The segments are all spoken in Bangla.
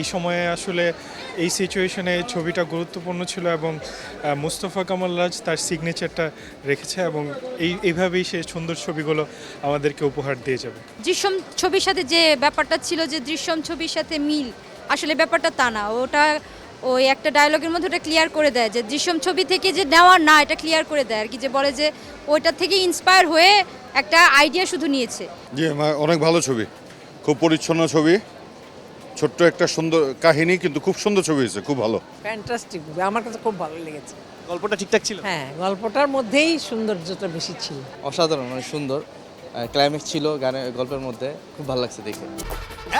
এই সময়ে আসলে এই সিচুয়েশনে ছবিটা গুরুত্বপূর্ণ ছিল এবং মুস্তফা কামাল রাজ তার সিগনেচারটা রেখেছে এবং এইভাবেই সে সুন্দর ছবিগুলো আমাদেরকে উপহার দিয়ে যাবে। দৃশ্যম ছবির সাথে যে ব্যাপারটা ছিল যে দৃশ্যম ছবির সাথে মিল, আসলে ব্যাপারটা তা না। ওটা ওই একটা ডায়লগের মধ্যে ওটা ক্লিয়ার করে দেয় যে দৃশ্যম ছবি থেকে যে নেওয়া না, এটা ক্লিয়ার করে দেয় আর কি, যে বলে যে ওইটা থেকে ইন্সপায়ার হয়ে একটা আইডিয়া শুধু নিয়েছে। জি, অনেক ভালো ছবি, খুব পরিচ্ছন্ন ছবি, ছোট্ট একটা সুন্দর কাহিনী, কিন্তু খুব সুন্দর ছবি হয়েছে, খুব ভালো। ফ্যান্টাস্টিক, আমার কাছে খুব ভালো লেগেছে। গল্পটা ঠিকঠাক ছিল? হ্যাঁ, গল্পটার মধ্যেই সৌন্দর্যটা বেশি ছিল। অসাধারণ, মানে সুন্দর ক্লাইম্যাক্স ছিল গানের গল্পের মধ্যে, খুব ভালো লাগছে দেখে।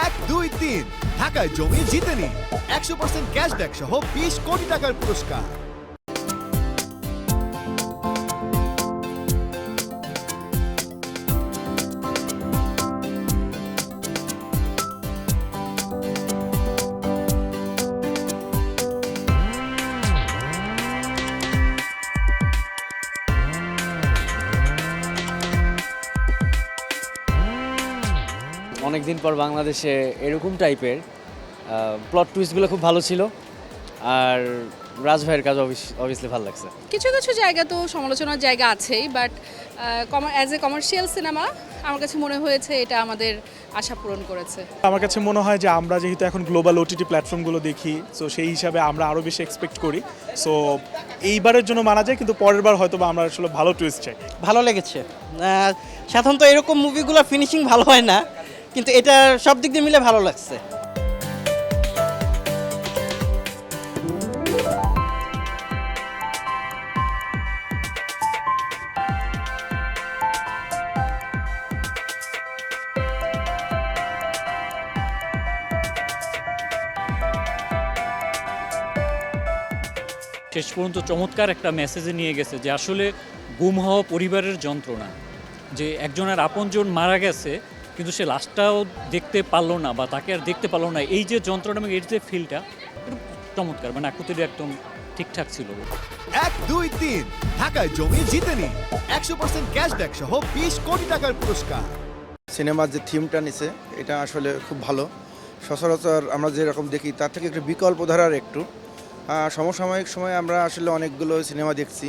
1, 2, 3 ঢাকায় জমি জিতে নিন 100% ক্যাশব্যাক সহ 20 কোটি টাকার পুরস্কার। অনেকদিন পর বাংলাদেশে এরকম টাইপের প্লট টুইস্টগুলো খুব ভালো ছিল, আর রাজ ভাইয়ের কাজ অবভিয়াসলি ভালো লাগছে। কিছু কিছু জায়গা তো সমালোচনার জায়গা আছেই, but as a commercial cinema আমার কাছে মনে হয়েছে এটা আমাদের আশা পূরণ করেছে। আমার কাছে মনে হয় যে আমরা যেহেতু এখন গ্লোবাল ওটিটি প্ল্যাটফর্মগুলো দেখি, সো সেই হিসাবে আমরা আরও বেশি এক্সপেক্ট করি। সো এইবারের জন্য মানা যায়, কিন্তু পরের বার হয়তো বা আমরা আসলে ভালো টুইস্ট চাই। ভালো লেগেছে। সাধারণত এরকম মুভিগুলো ফিনিশিং ভালো হয় না, কিন্তু এটা সব দিক দিয়ে মিলে ভালো লাগছে। শেষ পর্যন্ত চমৎকার একটা মেসেজে নিয়ে গেছে যে আসলে গুম হওয়া পরিবারের যন্ত্রণা, যে একজনের আপনজন মারা গেছে কিন্তু সে লাশটাও দেখতে পারলো না বা তাকে আর দেখতে পারলো না, এই যে যন্ত্রণা এবং এই যে ফিলটা চমৎকার, মানে আকুতির একদম ঠিকঠাক ছিল। 1, 2, 3 ঢাকায় জমি জিতে নিন 100% ক্যাশব্যাক সহ 20 কোটি টাকার পুরস্কার। সিনেমার যে থিমটা নিছে এটা আসলে খুব ভালো। সচরাচর আমরা যেরকম দেখি তার থেকে একটু বিকল্প ধারার একটু। সমসাময়িক সময়ে আমরা আসলে অনেকগুলো সিনেমা দেখছি,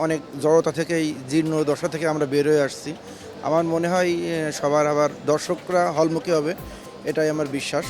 অনেক জড়তা থেকেই জীর্ণ দশা থেকে আমরা বের হয়ে আসছি। আমার মনে হয় সবার আবার দর্শকরা হলমুখী হবে, এটাই আমার বিশ্বাস।